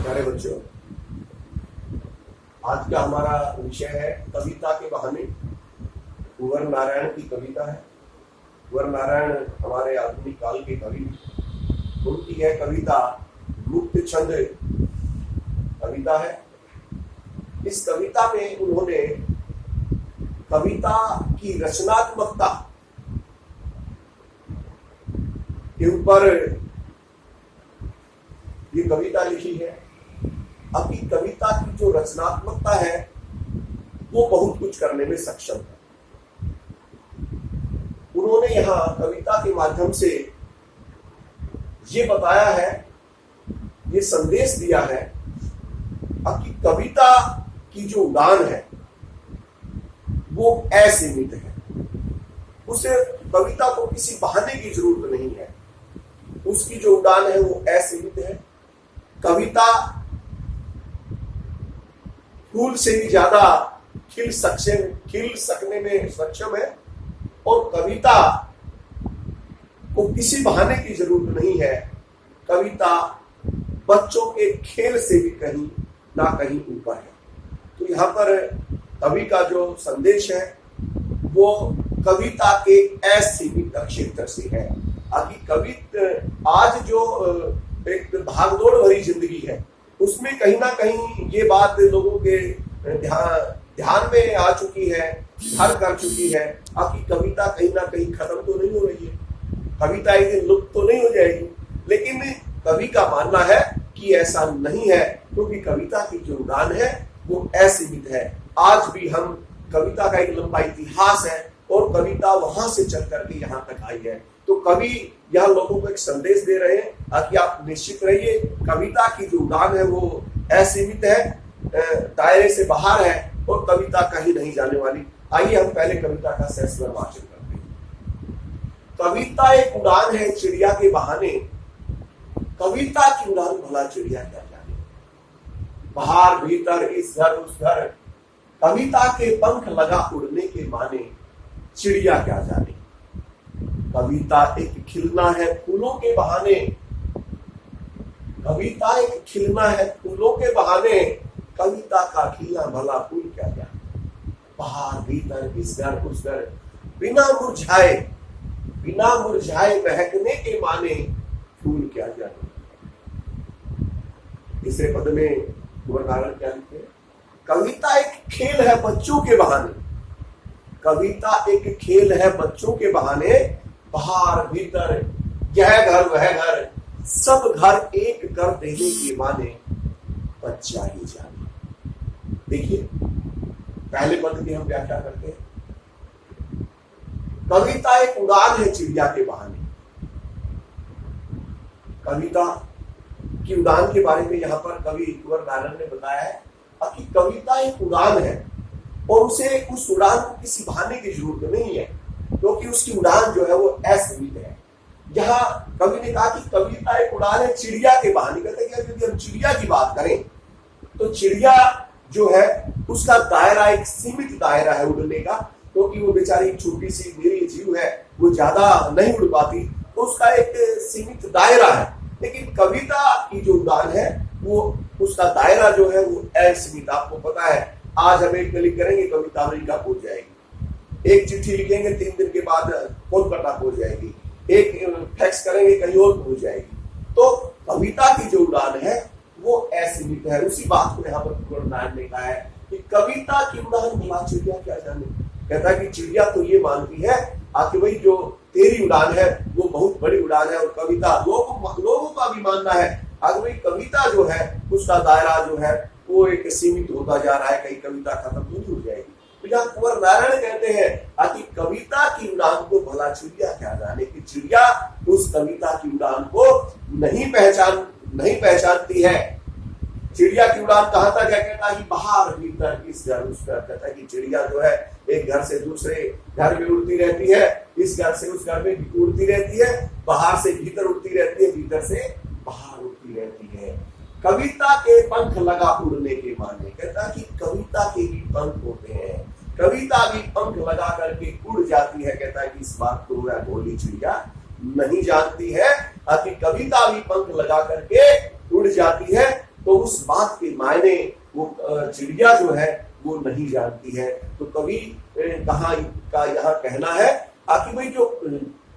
प्यारे बच्चों, आज का हमारा विषय है कविता के बहाने। कुंवर नारायण की कविता है। कुंवर नारायण हमारे आधुनिक काल के कवि। उनकी है कविता मुक्त छंद कविता है। इस कविता में उन्होंने कविता की रचनात्मकता के ऊपर ये कविता लिखी है। अब की कविता की जो रचनात्मकता है वो बहुत कुछ करने में सक्षम है। उन्होंने यहाँ कविता के माध्यम से ये बताया है, ये संदेश दिया है कि कविता की जो उड़ान है वो असीमित है। उसे कविता को किसी बहाने की जरूरत नहीं है। उसकी जो उड़ान है वो असीमित है। कविता फूल से भी ज्यादा खिल सकने में सक्षम है और कविता को किसी बहाने की जरूरत नहीं है। कविता बच्चों के खेल से भी कहीं ना कहीं ऊपर है। तो यहाँ पर कवि का जो संदेश है वो कविता के असीमित क्षेत्र से है। आज जो एक भागदौड़ भरी जिंदगी है उसमें कहीं ना कहीं ये बात लोगों के ध्यान में आ चुकी है, घर कर चुकी है कि कविता कहीं ना कहीं खत्म तो नहीं हो रही है, कविता एक दिन लुप्त तो नहीं हो जाएगी। लेकिन कवि का मानना है कि ऐसा नहीं है, क्योंकि कविता की जो उड़ान है वो असीमित है। आज भी हम कविता का एक लंबा इतिहास है और कविता वहां से चल करके यहाँ तक आई है। तो कवि यह लोगों को एक संदेश दे रहे हैं कि आप निश्चित रहिए, कविता की जो उड़ान है वो असीमित है, दायरे से बाहर है और कविता कहीं नहीं जाने वाली। आइए हम पहले कविता का सविस्तर वाचन करते हैं। कविता एक उड़ान है चिड़िया के बहाने, कविता की उड़ान भला चिड़िया क्या जाने। बाहर भीतर इस घर उस घर, कविता के पंख लगा उड़ने के माने, चिड़िया क्या जाने। कविता एक खिलना है फूलों के बहाने, कविता एक खिलना है फूलों के बहाने, कविता का खिलना भला फूल क्या जाने। बाहर भीतर इस घर उस घर, बिना मुरझाए महकने के माने, फूल क्या जाने। तीसरे पद में कुंवर नारायण क्या लिखते हैं? कविता एक खेल है बच्चों के बहाने, कविता एक खेल है बच्चों के बहाने, बाहर भीतर यह घर वह घर, सब घर एक कर देने के माने, बच्चा ही जाने। देखिए पहले पद की हम व्याख्या करते हैं। कविता एक उड़ान है चिड़िया के बहाने। कविता की उड़ान के बारे में यहाँ पर कवि कुंवर नारायण ने बताया है कि कविता एक उड़ान है और उसे उस उड़ान को किसी बहाने की जरूरत नहीं है, क्योंकि उसकी उड़ान जो है वो असीमित है। यहाँ कवि ने कहा कि कविता एक उड़ान है चिड़िया के बहाने। कहते हैं कि यदि हम चिड़िया की बात करें तो चिड़िया जो है उसका दायरा एक सीमित दायरा है उड़ने का, क्योंकि वो बेचारी छोटी सी निरीह जीव है, वो ज्यादा नहीं उड़ पाती, तो उसका एक सीमित दायरा है। लेकिन कविता की जो उड़ान है वो उसका दायरा जो है वो असीमित। आपको पता है आज हम एक क्लिक करेंगे कविता अमेरिका पहुंच जाएगी, एक चिट्ठी लिखेंगे 3 दिन के बाद कोलकाता पहुंच जाएगी, एक फैक्स करेंगे कहीं और पहुंच जाएगी। तो कविता की जो उड़ान है वो असीमित है। उसी बात को यहाँ पर कुंवर नारायण ने कहा है कि कविता की उड़ान भला चिड़िया क्या जाने। कहता है कि चिड़िया तो ये मानती है कि भाई जो तेरी उड़ान है वो बहुत बड़ी उड़ान है, और कविता लोगों का भी मानना है भाई कविता जो है उसका दायरा जो है वो एक सीमित होता जा रहा है, कहीं कविता खत्म तो नहीं हो जाएगी। तो यहाँ कुंवर नारायण कहते हैं कि कविता की उड़ान को भला चिड़िया क्या जाने, कि चिड़िया उस कविता की उड़ान को नहीं पहचानती है। चिड़िया की उड़ान कहाँ तक है? कहता है कि बाहर भीतर इस घर उस घर। कहता है कि चिड़िया जो है एक घर से दूसरे घर में उड़ती रहती है, इस घर से उस घर में उड़ती रहती है, बाहर से भीतर उड़ती रहती है, भीतर से बाहर उड़ती रहती है। कविता के पंख लगा उड़ने के माने। कहता है कि कविता के भी पंख होते हैं, कविता भी पंख लगा करके उड़ जाती है। कहता है कि इस बात को वह भोली चिड़िया नहीं जानती है कि कविता भी पंख लगा करके उड़ जाती है, तो उस बात के मायने वो चिड़िया जो है वो नहीं जानती है। तो कवि कहाँ का यहाँ कहना है कि भाई जो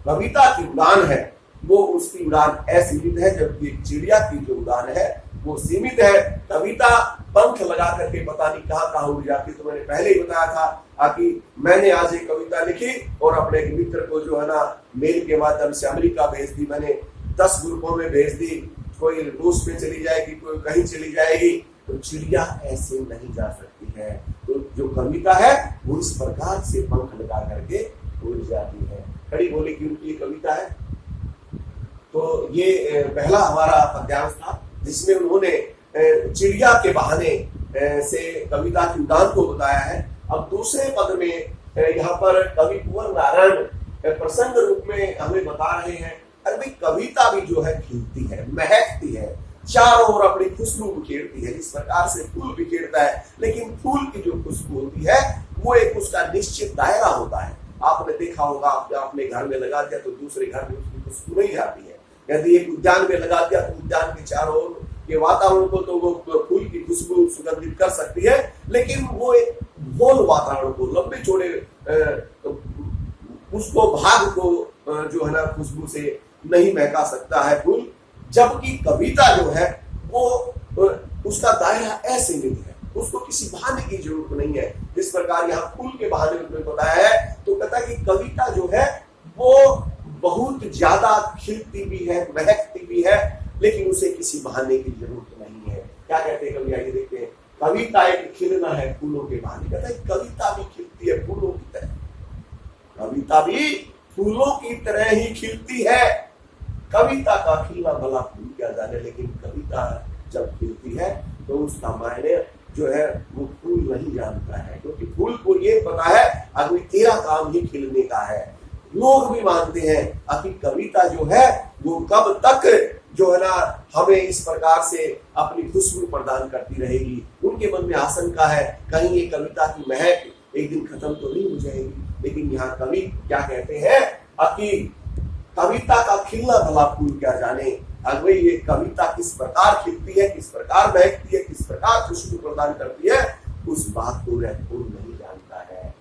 कविता की उड़ान है वो उसकी उड़ान असीमित है, जबकि चिड़िया की जो उड़ान है वो सीमित है। कविता पंख लगा करके पता नहीं कहाँ कहाँ उड़ जाती। तो मैंने पहले ही बताया था कि मैंने आज एक कविता लिखी और अपने एक मित्र को जो है ना मेल के माध्यम से अमेरिका भेज दी। मैंने 10 ग्रुपों में भेज दी, कोई रूस में चली जाएगी, कोई कहीं चली जाएगी। तो चिड़िया ऐसे नहीं जा सकती है। तो जो कविता है वो इस प्रकार से पंख लगा करके उड़ जाती है। खड़ी बोली की उनकी कविता है। तो ये पहला हमारा पद्यांश था जिसमें उन्होंने चिड़िया के बहाने से कविता की उड़ान को बताया है। अब दूसरे पद में यहाँ पर कवि कुंवर नारायण प्रसंग रूप में हमें बता रहे हैं, अरे भाई कविता भी जो है खिलती है, महकती है, चारों ओर अपनी खुशबू बिखेरती है। जिस प्रकार से फूल बिखेरता है, लेकिन फूल की जो खुशबू होती है वो एक उसका निश्चित दायरा होता है। आपने देखा होगा, आपने घर में लगा दिया तो दूसरे घर में उसकी खुशबू नहीं जाती है। यदि एक उद्यान में लगा दिया तो उद्यान के चारों ओर के वातावरण को तो वो फूल की खुशबू सुगंधित कर सकती है, लेकिन वो एक गोल वातावरण को, लंबे चौड़े उसको भाग को जो है ना खुशबू से नहीं महका सकता है फूल। जबकि कविता जो है वो उसका दायरा असीमित है, उसको किसी बहाने की जरूरत नहीं है। जिस प्रकार यहाँ फूल के बहाने में बताया है, तो कहता है कि कविता जो है वो बहुत ज्यादा खिलती भी है, महकती भी है, लेकिन उसे किसी बहाने की जरूरत नहीं है। क्या कहते हैं कवि, आइए देखते हैं। कविता एक खिलना है फूलों के बहाने। कहता है कविता भी खिलती है फूलों की तरह, कविता भी फूलों की तरह ही खिलती है। कविता का खिलना भला फूल क्या जाने, लेकिन कविता जब खिलती है तो उसका मायने जो है वो फूल नहीं जानता है, क्योंकि फूल को ये पता है अभी तेरा काम ही खिलने का है। लोग भी मानते हैं कि कविता जो है वो कब तक जो है ना हमें इस प्रकार से अपनी खुशबू प्रदान करती रहेगी। उनके मन में आशंका है कहीं ये कविता की महक एक दिन खत्म तो नहीं हो जाएगी। लेकिन यहाँ कवि क्या कहते हैं कि कविता का खिलना भला फूल क्या जाने। अगर ये कविता किस प्रकार खिलती है, किस प्रकार महकती है, किस प्रकार खुशबू प्रदान करती है, उस बात को वह फूल नहीं जानता है।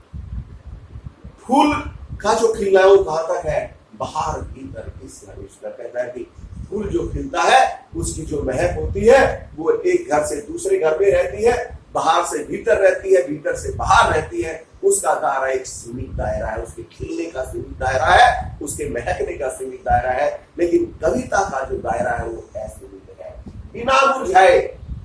फूल का जो खिलना है वो कहाँ तक है, बाहर भीतर किस उसका कहता है कि फूल जो खिलता है उसकी जो महक होती है वो एक घर से दूसरे घर में रहती है, बाहर से भीतर रहती है, भीतर से बाहर रहती है। उसका दायरा एक सीमित दायरा है, उसके खिलने का सीमित दायरा है, उसके महकने का सीमित दायरा है। लेकिन कविता का जो दायरा है वो असीमित है, बिना मुरझाए।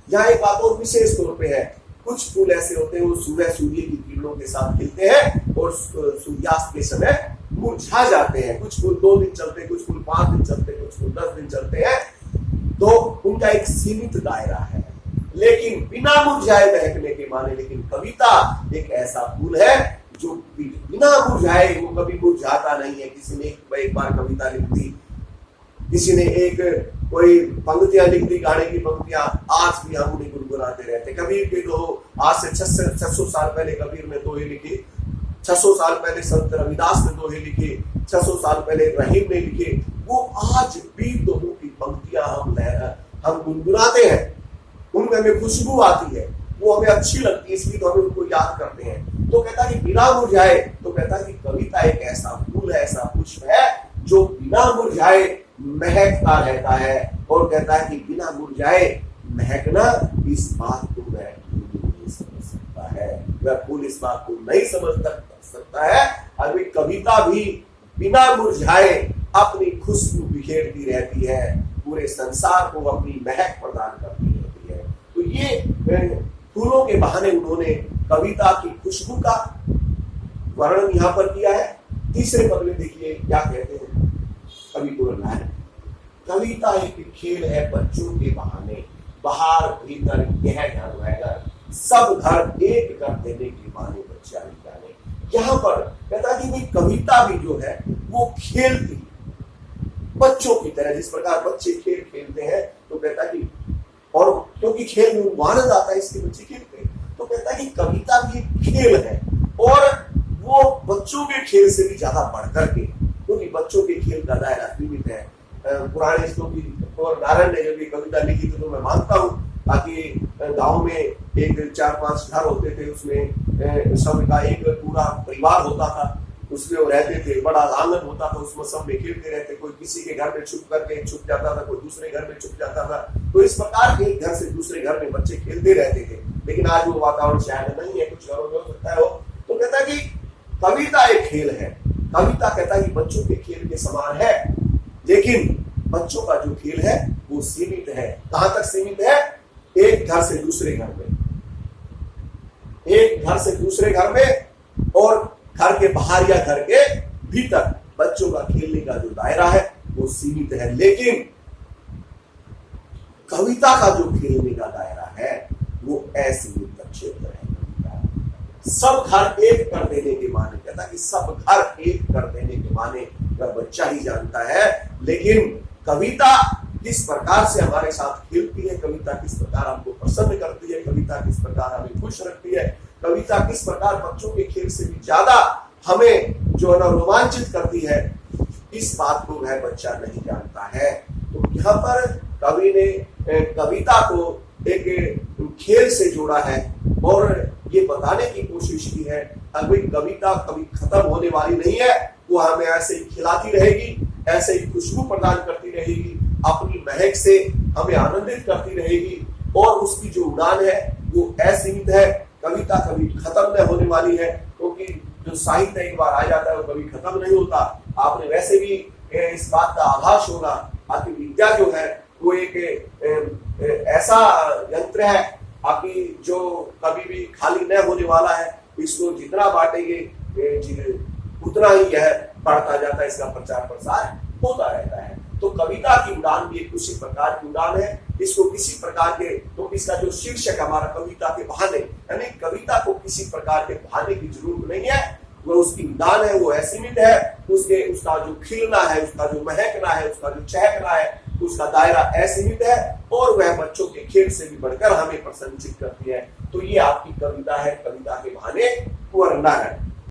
यहाँ एक बात और विशेष तौर पे है, कुछ फूल ऐसे होते हैं वो सुबह सूर्य की किरणों के साथ खिलते हैं और सूर्यास्त के समय मुरझा जाते हैं। कुछ फूल 2 दिन चलते हैं, कुछ फूल 5 दिन चलते हैं, कुछ फूल 10 दिन चलते हैं। तो उनका एक सीमित दायरा है, लेकिन बिना मुरझाए महकने के माने। लेकिन कविता एक ऐसा फूल है जो बिना मुरझाए, वो कभी मुरझाता नहीं है। किसी ने एक बार कविता लिख दी, किसी ने एक कोई पंक्तियां लिख दी, गाने की पंक्तियां, आज भी हम उन्हें गुनगुनाते रहते। कबीर के तो आज से 600 साल पहले कबीर ने दोहे लिखे, 600 साल पहले संत रविदास ने दोहे लिखे, 600 साल पहले रहीम ने लिखे। वो आज भी दोहों की पंक्तियां हम गुनगुनाते हैं, उनमें हमें खुशबू आती है, वो हमें अच्छी लगती है, इसलिए तो हमें उनको याद करते हैं। तो कहता है कि बिना मुरझाए, तो कहता है कि कविता एक ऐसा फूल है, ऐसा पुष्प है जो बिना मुरझाए महकता रहता है। और कहता है कि बिना मुरझाए महकना, इस बात को वह नहीं समझ सकता है, वह फूल इस बात को नहीं समझ सकता है। अभी कविता भी बिना मुरझाए अपनी खुशबू बिखेरती रहती है, पूरे संसार को अपनी महक प्रदान करती रहती है। तो ये फूलों के बहाने उन्होंने कविता की खुशबू का वर्णन यहाँ पर किया है। तीसरे पद में देखिए क्या कहते हैं कवि कुंवर नारायण, कविता एक खेल है बच्चों के बहाने, बाहर भीतर यह घर वह सब घर एक कर देने के बहाने बच्चा जाने। यहाँ पर कहता कि भाई कविता भी जो है वो खेलती बच्चों की तरह, जिस प्रकार बच्चे खेल खेलते हैं। तो कहता कि और क्योंकि खेल में आनंद आता है इसलिए बच्चे खेलते हैं। तो कहता है कि कविता भी खेल है, और वो बच्चों के खेल से भी ज्यादा बढ़कर के, क्योंकि बच्चों के खेल का दायरा सीमित है। पुराने श्लोकी और नारायण ने जब ये कविता लिखी थी तो मैं मानता हूँ गांव में एक 4-5 घर होते थे, उसमें सबका एक पूरा परिवार होता था, उसमें वो रहते थे, बड़ा आंगन होता था, उसमें सब में खेलते रहते, कोई किसी के घर में छुप करके छुप जाता था, कोई दूसरे घर में छुप जाता था। तो इस प्रकार एक घर से दूसरे घर में बच्चे खेलते रहते थे। लेकिन आज वो वातावरण शायद नहीं है, कुछ घरों में हो सकता है हो। तो कहता है कि कविता एक खेल है। कविता कहता है कि बच्चों के खेल के समान है, लेकिन बच्चों का जो खेल है वो सीमित है। कहां तक सीमित है? एक घर से दूसरे घर में, एक घर से दूसरे घर में, और घर के बाहर या घर के भीतर बच्चों का खेलने का जो दायरा है वो सीमित है। लेकिन कविता का जो खेलने का दायरा है वो असीमित क्षेत्र है। सब घर एक कर देने के माने, कहता कि सब घर एक कर देने के माने वह बच्चा ही जानता है। लेकिन कविता किस प्रकार से हमारे साथ खेलती है, कविता किस प्रकार हमको प्रसन्न करती है, कविता किस प्रकार हमें खुश रखती है, कविता किस प्रकार बच्चों के खेल से भी ज्यादा हमें जो है ना रोमांचित करती है, इस बात को वह बच्चा नहीं जानता है। तो यहाँ पर कवि ने कविता को एक खेल से जोड़ा है और ये बताने की कोशिश की है अभी कविता कभी खत्म होने वाली नहीं है, वो हमें ऐसे ही खिलाती रहेगी, ऐसे ही खुशबू प्रदान करती रहेगी, अपनी महक से हमें आनंदित करती रहेगी, और उसकी जो उड़ान है वो असीमित है। कविता कभी खत्म न होने वाली है, क्योंकि जो साहित्य एक बार आ जाता है वो कभी खत्म नहीं होता। आपने वैसे भी इस बात का आभास होगा, आपकी विद्या जो है वो एक ऐसा यंत्र है आपकी जो कभी भी खाली न होने वाला है। इसको जितना बांटेंगे उतना ही यह बढ़ता जाता है, इसका प्रचार प्रसार होता रहता है। तो कविता की उड़ान भी एक उसी प्रकार की उड़ान है। इसको किसी प्रकार के, तो इसका जो शीर्षक हमारा कविता के बहाने, यानी कविता को किसी प्रकार के बहाने की जरूरत नहीं है, वो उसकी उड़ान है वो असीमित है, उसका जो खिलना है, उसका जो महकना है, उसका जो चहकना है, उसका दायरा असीमित है, और वह बच्चों के खेल से भी बढ़कर हमें प्रसन्नचित करती है। तो ये आपकी कविता है, कविता के बहाने वरना है।